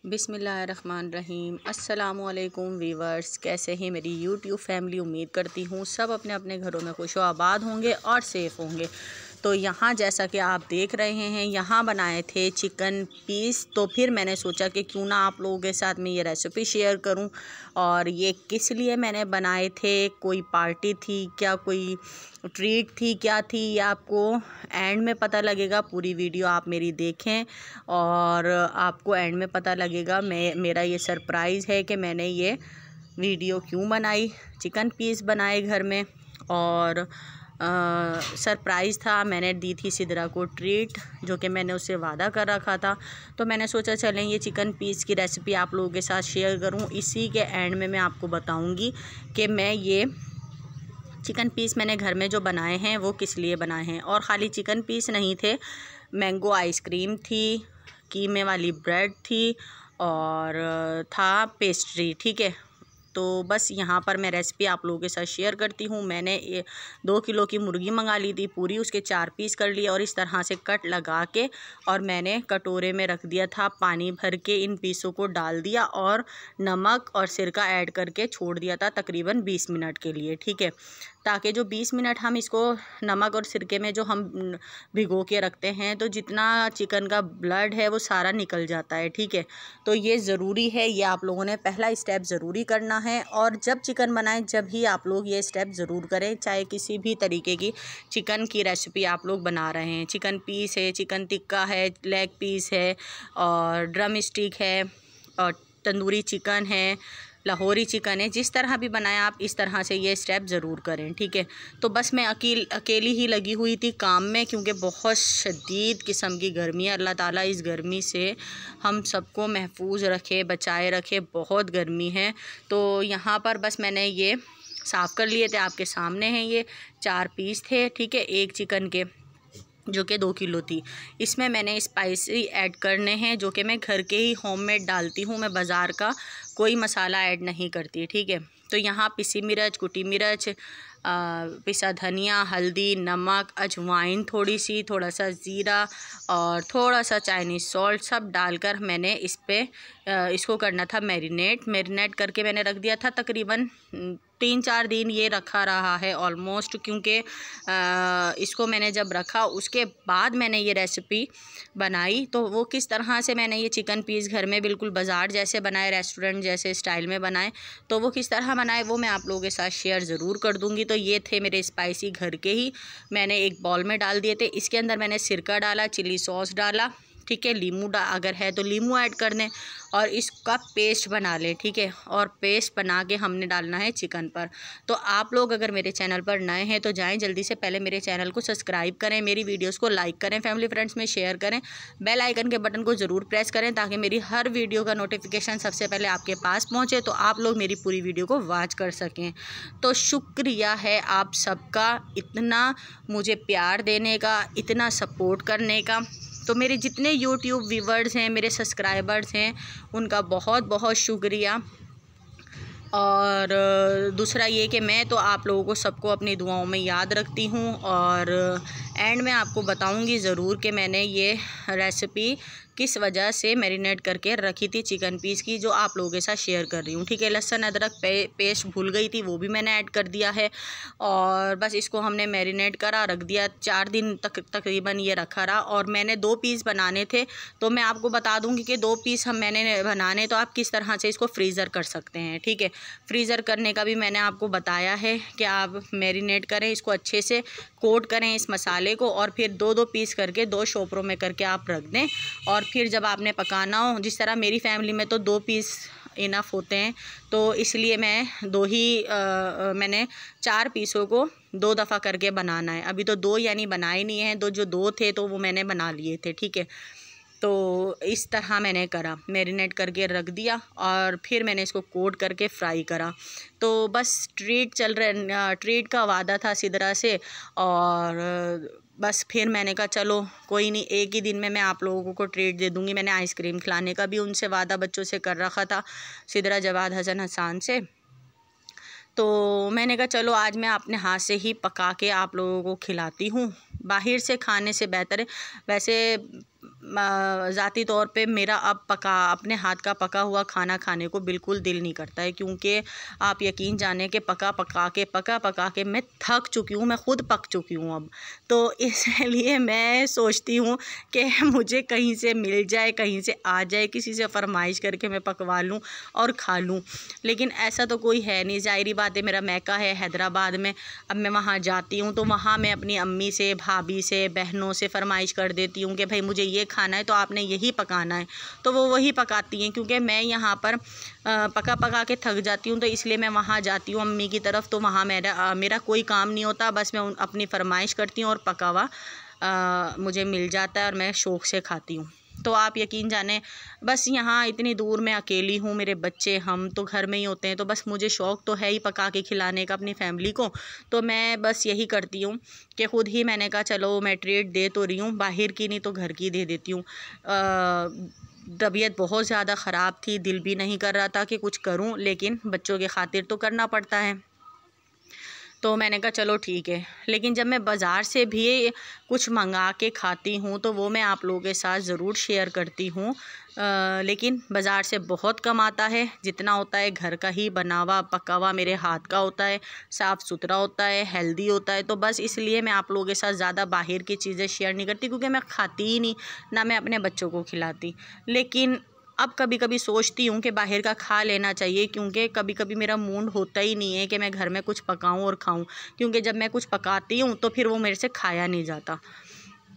बिस्मिल्लाहिर्रहमानिर्रहीम। अस्सलामुअलैकुम वीवर्स, कैसे हैं मेरी यूट्यूब फैमिली। उम्मीद करती हूँ सब अपने अपने घरों में खुश आबाद होंगे और सेफ़ होंगे। तो यहाँ जैसा कि आप देख रहे हैं, यहाँ बनाए थे चिकन पीस। तो फिर मैंने सोचा कि क्यों ना आप लोगों के साथ मैं ये रेसिपी शेयर करूं। और ये किस लिए मैंने बनाए थे, कोई पार्टी थी क्या, कोई ट्रीट थी क्या थी, ये आपको एंड में पता लगेगा। पूरी वीडियो आप मेरी देखें और आपको एंड में पता लगेगा मेरा ये सरप्राइज़ है कि मैंने ये वीडियो क्यों बनाई। चिकन पीस बनाए घर में और सरप्राइज़ था। मैंने दी थी सिदरा को ट्रीट, जो कि मैंने उससे वादा कर रखा था। तो मैंने सोचा चलें ये चिकन पीस की रेसिपी आप लोगों के साथ शेयर करूं। इसी के एंड में मैं आपको बताऊंगी कि मैं ये चिकन पीस मैंने घर में जो बनाए हैं वो किस लिए बनाए हैं। और ख़ाली चिकन पीस नहीं थे, मैंगो आइसक्रीम थी, कीमे वाली ब्रेड थी और था पेस्ट्री। ठीक है, तो बस यहाँ पर मैं रेसिपी आप लोगों के साथ शेयर करती हूँ। मैंने 2 किलो की मुर्गी मंगा ली थी पूरी, उसके 4 पीस कर लिए और इस तरह से कट लगा के और मैंने कटोरे में रख दिया था। पानी भर के इन पीसों को डाल दिया और नमक और सिरका ऐड करके छोड़ दिया था तकरीबन 20 मिनट के लिए। ठीक है, ताकि जो 20 मिनट हम इसको नमक और सिरके में जो हम भिगो के रखते हैं तो जितना चिकन का ब्लड है वो सारा निकल जाता है। ठीक है, तो ये ज़रूरी है, ये आप लोगों ने पहला स्टेप ज़रूरी करना है। और जब चिकन बनाएं जब ही आप लोग ये स्टेप ज़रूर करें, चाहे किसी भी तरीके की चिकन की रेसिपी आप लोग बना रहे हैं। चिकन पीस है, चिकन टिक्का है, लेग पीस है और ड्रम स्टिक है और तंदूरी चिकन है, लाहौरी चिकन है। जिस तरह भी बनाएं आप इस तरह से ये स्टेप ज़रूर करें। ठीक है, तो बस मैं अकेली ही लगी हुई थी काम में, क्योंकि बहुत शदीद किस्म की गर्मी है। अल्लाह ताला इस गर्मी से हम सबको महफूज रखे, बचाए रखे। बहुत गर्मी है। तो यहाँ पर बस मैंने ये साफ़ कर लिए थे, आपके सामने हैं। ये 4 पीस थे। ठीक है, एक चिकन के, जो कि 2 किलो थी। इसमें मैंने स्पाइसी ऐड करने हैं, जो कि मैं घर के ही होममेड डालती हूँ। मैं बाज़ार का कोई मसाला ऐड नहीं करती। ठीक है, तो यहाँ पिसी मिर्च, कुटी मिर्च, पिसा धनिया, हल्दी, नमक, अजवाइन थोड़ी सी, थोड़ा सा ज़ीरा और थोड़ा सा चाइनीज़ सॉल्ट सब डालकर मैंने इसको करना था मैरिनेट करके मैंने रख दिया था। तकरीबन 3-4 दिन ये रखा रहा है ऑलमोस्ट, क्योंकि इसको मैंने जब रखा उसके बाद मैंने ये रेसिपी बनाई। तो वो किस तरह से मैंने ये चिकन पीस घर में बिल्कुल बाज़ार जैसे बनाए, रेस्टोरेंट जैसे स्टाइल में बनाए, तो वो किस तरह बनाए वो मैं आप लोगों के साथ शेयर ज़रूर कर दूँगी। तो ये थे मेरे स्पाइसी घर के ही, मैंने एक बाउल में डाल दिए थे। इसके अंदर मैंने सिरका डाला, चिली सॉस डाला। ठीक है, अगर है तो नींबू ऐड कर दें और इसका पेस्ट बना लें। ठीक है, और पेस्ट बना के हमने डालना है चिकन पर। तो आप लोग अगर मेरे चैनल पर नए हैं तो जाएं जल्दी से पहले मेरे चैनल को सब्सक्राइब करें, मेरी वीडियोस को लाइक करें, फैमिली फ्रेंड्स में शेयर करें, बेल आइकन के बटन को ज़रूर प्रेस करें ताकि मेरी हर वीडियो का नोटिफिकेशन सबसे पहले आपके पास पहुँचे, तो आप लोग मेरी पूरी वीडियो को वॉच कर सकें। तो शुक्रिया है आप सबका इतना मुझे प्यार देने का, इतना सपोर्ट करने का। तो मेरे जितने यूट्यूब व्यूवर्स हैं, मेरे सब्सक्राइबर्स हैं, उनका बहुत बहुत शुक्रिया। और दूसरा ये कि मैं तो आप लोगों को सबको अपनी दुआओं में याद रखती हूँ और एंड में आपको बताऊँगी ज़रूर कि मैंने ये रेसिपी किस वजह से मैरिनेट करके रखी थी चिकन पीस की, जो आप लोगों के साथ शेयर कर रही हूँ। ठीक है, लहसुन अदरक पेस्ट भूल गई थी, वो भी मैंने ऐड कर दिया है। और बस इसको हमने मैरिनेट करा, रख दिया 4 दिन तक तकरीबन ये रखा रहा। और मैंने 2 पीस बनाने थे, तो मैं आपको बता दूँगी कि 2 पीस मैंने बनाने, तो आप किस तरह से इसको फ्रीज़र कर सकते हैं। ठीक है, फ्रीज़र करने का भी मैंने आपको बताया है कि आप मैरिनेट करें, इसको अच्छे से कोट करें इस मसाले को और फिर 2-2 पीस करके 2 शोपरों में करके आप रख दें। और फिर जब आपने पकाना हो, जिस तरह मेरी फैमिली में तो 2 पीस इनफ होते हैं, तो इसलिए मैंने 4 पीसों को 2 दफ़ा करके बनाना है। अभी तो 2 यानी बनाए नहीं हैं, जो 2 थे तो वो मैंने बना लिए थे। ठीक है, तो इस तरह मैंने करा, मैरिनेट करके रख दिया और फिर मैंने इसको कोट करके फ्राई करा। तो बस ट्रीट का वादा था सिदरा से और बस फिर मैंने कहा चलो कोई नहीं, एक ही दिन में मैं आप लोगों को ट्रीट दे दूँगी। मैंने आइसक्रीम खिलाने का भी उनसे वादा बच्चों से कर रखा था, सिदरा, जवाद, हसन, हसान से। तो मैंने कहा चलो आज मैं अपने हाथ से ही पका के आप लोगों को खिलाती हूँ। बाहर से खाने से बेहतर है, वैसे ज़ाती तौर पे मेरा अब अपने हाथ का पका हुआ खाना खाने को बिल्कुल दिल नहीं करता है, क्योंकि आप यकीन जाने कि पका पका के मैं थक चुकी हूँ, मैं ख़ुद पक चुकी हूँ अब। तो इसलिए मैं सोचती हूँ कि मुझे कहीं से मिल जाए, कहीं से आ जाए, किसी से फरमाइश करके मैं पकवा लूँ और खा लूँ, लेकिन ऐसा तो कोई है नहीं। ज़ाहिरी बात है, मेरा मैका है हैदराबाद में। अब मैं वहाँ जाती हूँ तो वहाँ मैं अपनी अम्मी से, भाभी से, बहनों से फरमाइश कर देती हूँ कि भाई मुझे ये खाना है तो आपने यही पकाना है, तो वो वही पकाती हैं। क्योंकि मैं यहाँ पर पका के थक जाती हूँ, तो इसलिए मैं वहाँ जाती हूँ अम्मी की तरफ, तो वहाँ मेरा कोई काम नहीं होता, बस मैं अपनी फरमाइश करती हूँ और पका हुआ मुझे मिल जाता है और मैं शौक़ से खाती हूँ। तो आप यकीन जाने, बस यहाँ इतनी दूर मैं अकेली हूँ, मेरे बच्चे हम तो घर में ही होते हैं, तो बस मुझे शौक़ तो है ही पका के खिलाने का अपनी फैमिली को। तो मैं बस यही करती हूँ कि ख़ुद ही मैंने कहा चलो मैं ट्रीट दे तो रही हूँ, बाहर की नहीं तो घर की दे देती हूँ। तबीयत बहुत ज़्यादा ख़राब थी, दिल भी नहीं कर रहा था कि कुछ करूँ, लेकिन बच्चों की खातिर तो करना पड़ता है। तो मैंने कहा चलो ठीक है। लेकिन जब मैं बाज़ार से भी कुछ मंगा के खाती हूँ तो वो मैं आप लोगों के साथ ज़रूर शेयर करती हूँ। लेकिन बाज़ार से बहुत कम आता है, जितना होता है घर का ही बना हुआ पका हुआ मेरे हाथ का होता है, साफ़ सुथरा होता है, हेल्दी होता है। तो बस इसलिए मैं आप लोगों के साथ ज़्यादा बाहर की चीज़ें शेयर नहीं करती, क्योंकि मैं खाती ही नहीं, ना मैं अपने बच्चों को खिलाती। लेकिन अब कभी कभी सोचती हूँ कि बाहर का खा लेना चाहिए, क्योंकि कभी कभी मेरा मूड होता ही नहीं है कि मैं घर में कुछ पकाऊँ और खाऊँ, क्योंकि जब मैं कुछ पकाती हूँ तो फिर वो मेरे से खाया नहीं जाता।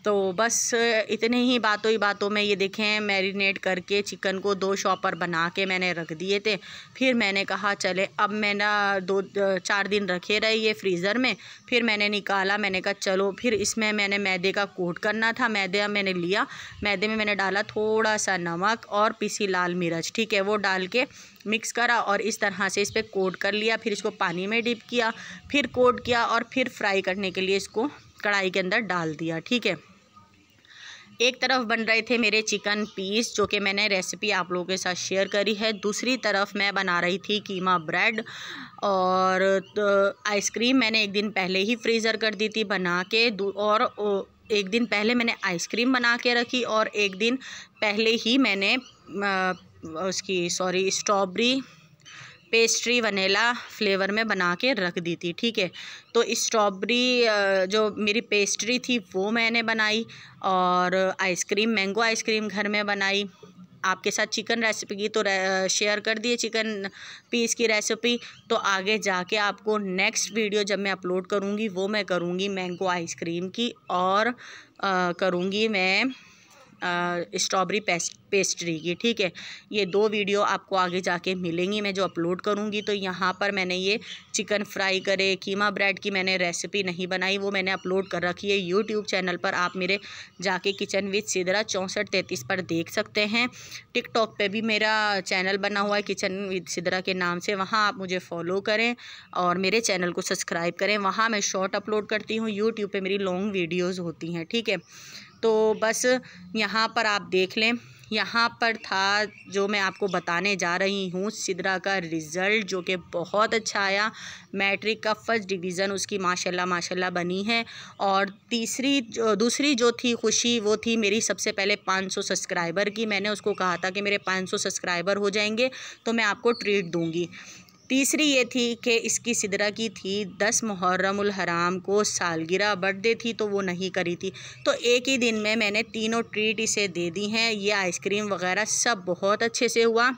तो बस इतने ही बातों में ये देखें, मैरिनेट करके चिकन को 2 शॉपर बना के मैंने रख दिए थे। फिर मैंने कहा चले, अब मैंने 2-4 दिन रखे रहे ये फ्रीज़र में, फिर मैंने निकाला, मैंने कहा चलो, फिर इसमें मैंने मैदे का कोट करना था। मैदा मैंने लिया, मैदे में मैंने डाला थोड़ा सा नमक और पिसी लाल मिर्च, ठीक है, वो डाल के मिक्स करा और इस तरह से इस पर कोट कर लिया। फिर इसको पानी में डिप किया, फिर कोट किया और फिर फ्राई करने के लिए इसको कढ़ाई के अंदर डाल दिया, ठीक है। एक तरफ बन रहे थे मेरे चिकन पीस, जो कि मैंने रेसिपी आप लोगों के साथ शेयर करी है। दूसरी तरफ मैं बना रही थी कीमा ब्रेड, और आइसक्रीम मैंने एक दिन पहले ही फ्रीज़र कर दी थी बना के, और एक दिन पहले मैंने आइसक्रीम बना के रखी, और एक दिन पहले ही मैंने स्ट्रॉबेरी पेस्ट्री वनीला फ्लेवर में बना के रख दी थी, ठीक है। तो स्ट्रॉबेरी जो मेरी पेस्ट्री थी वो मैंने बनाई, और आइसक्रीम, मैंगो आइसक्रीम घर में बनाई। आपके साथ चिकन रेसिपी की तो शेयर कर दिए, चिकन पीस की रेसिपी। तो आगे जाके आपको नेक्स्ट वीडियो जब मैं अपलोड करूँगी वो मैं करूँगी मैंगो आइसक्रीम की, और करूँगी मैं स्ट्रॉबेरी पेस्ट्री की, ठीक है। ये 2 वीडियो आपको आगे जाके मिलेंगी मैं जो अपलोड करूँगी। तो यहाँ पर मैंने ये चिकन फ्राई करे कीमा ब्रेड की मैंने रेसिपी नहीं बनाई, वो मैंने अपलोड कर रखी है यूट्यूब चैनल पर। आप मेरे जाके किचन विद सिदरा 6433 पर देख सकते हैं। टिकटॉक पे भी मेरा चैनल बना हुआ है किचन विद सिदरा के नाम से, वहाँ आप मुझे फॉलो करें और मेरे चैनल को सब्सक्राइब करें। वहाँ मैं शॉर्ट अपलोड करती हूँ, यूट्यूब पर मेरी लॉन्ग वीडियोज़ होती हैं, ठीक है। तो बस यहाँ पर आप देख लें, यहाँ पर था जो मैं आपको बताने जा रही हूँ सिदरा का रिज़ल्ट, जो कि बहुत अच्छा आया। मैट्रिक का फर्स्ट डिवीज़न उसकी माशाल्लाह बनी है। और दूसरी जो थी खुशी, वो थी मेरी सबसे पहले 500 सब्सक्राइबर की। मैंने उसको कहा था कि मेरे 500 सब्सक्राइबर हो जाएंगे तो मैं आपको ट्रीट दूँगी। तीसरी ये थी कि इसकी सिदरा की थी 10 मुहर्रमुल हराम को सालगिरह बर्थडे थी, तो वो नहीं करी थी। तो एक ही दिन में मैंने तीनों ट्रीट इसे दे दी हैं। ये आइसक्रीम वगैरह सब बहुत अच्छे से हुआ।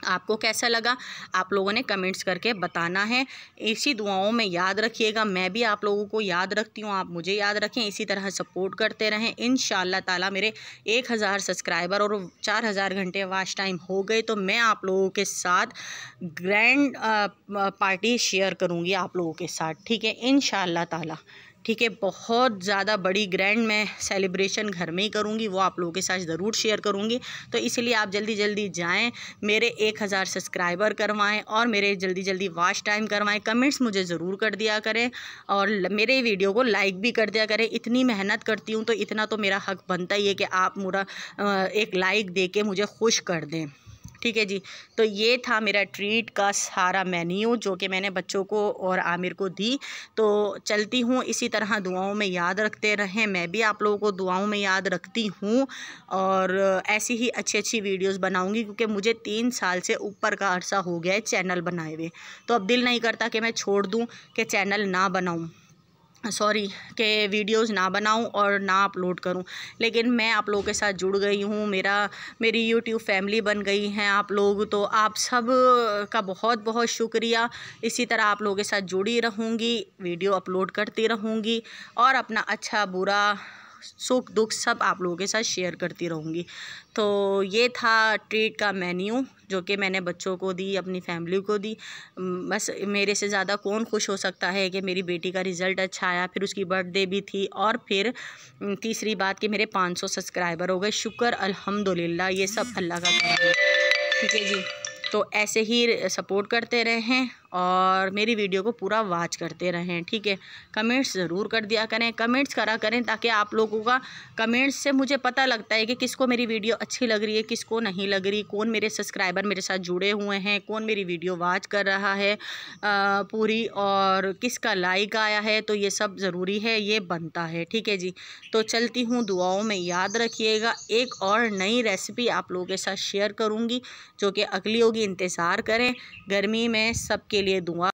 आपको कैसा लगा आप लोगों ने कमेंट्स करके बताना है। इसी दुआओं में याद रखिएगा, मैं भी आप लोगों को याद रखती हूँ, आप मुझे याद रखें, इसी तरह सपोर्ट करते रहें। इंशाअल्लाह ताला मेरे 1000 सब्सक्राइबर और 4000 घंटे वॉच टाइम हो गए तो मैं आप लोगों के साथ ग्रैंड पार्टी शेयर करूँगी आप लोगों के साथ, ठीक है, इंशाअल्लाह ताला, ठीक है। बहुत ज़्यादा बड़ी ग्रैंड मैं सेलिब्रेशन घर में ही करूँगी, वो आप लोगों के साथ ज़रूर शेयर करूँगी। तो इसलिए आप जल्दी जल्दी जाएं, मेरे 1000 सब्सक्राइबर करवाएं और मेरे जल्दी जल्दी वॉच टाइम करवाएं। कमेंट्स मुझे ज़रूर कर दिया करें और मेरे वीडियो को लाइक भी कर दिया करें। इतनी मेहनत करती हूँ तो इतना तो मेरा हक़ बनता ही है कि आप मेरा एक लाइक दे के मुझे खुश कर दें, ठीक है जी। तो ये था मेरा ट्रीट का सारा मेन्यू जो कि मैंने बच्चों को और आमिर को दी। तो चलती हूँ, इसी तरह दुआओं में याद रखते रहें। मैं भी आप लोगों को दुआओं में याद रखती हूँ और ऐसी ही अच्छी अच्छी वीडियोस बनाऊँगी, क्योंकि मुझे 3 साल से ऊपर का अरसा हो गया है चैनल बनाए हुए। तो अब दिल नहीं करता कि मैं छोड़ दूँ, कि चैनल ना बनाऊँ, सॉरी, के वीडियोस ना बनाऊं और ना अपलोड करूं। लेकिन मैं आप लोगों के साथ जुड़ गई हूं, मेरी यूट्यूब फैमिली बन गई हैं आप लोग। तो आप सब का बहुत बहुत शुक्रिया। इसी तरह आप लोगों के साथ जुड़ी रहूंगी, वीडियो अपलोड करती रहूंगी और अपना अच्छा बुरा सुख दुख सब आप लोगों के साथ शेयर करती रहूँगी। तो ये था ट्रीट का मेन्यू जो कि मैंने बच्चों को दी, अपनी फैमिली को दी। बस मेरे से ज़्यादा कौन खुश हो सकता है कि मेरी बेटी का रिज़ल्ट अच्छा आया, फिर उसकी बर्थडे भी थी, और फिर तीसरी बात कि मेरे 500 सब्सक्राइबर हो गए। शुक्र अल्हम्दुलिल्लाह, ये सब अल्लाह का करम है। ठीक है जी। तो ऐसे ही सपोर्ट करते रहें और मेरी वीडियो को पूरा वॉच करते रहें। ठीक है, कमेंट्स ज़रूर कर दिया करें, कमेंट्स करा करें, ताकि आप लोगों का कमेंट्स से मुझे पता लगता है कि किसको मेरी वीडियो अच्छी लग रही है, किसको नहीं लग रही, कौन मेरे सब्सक्राइबर मेरे साथ जुड़े हुए हैं, कौन मेरी वीडियो वॉच कर रहा है पूरी, और किसका लाइक आया है। तो ये सब ज़रूरी है, ये बनता है। ठीक है जी। तो चलती हूँ, दुआओं में याद रखिएगा। एक और नई रेसिपी आप लोगों के साथ शेयर करूँगी जो कि अगली होगी, इंतज़ार करें। गर्मी में सबके लिए दुआ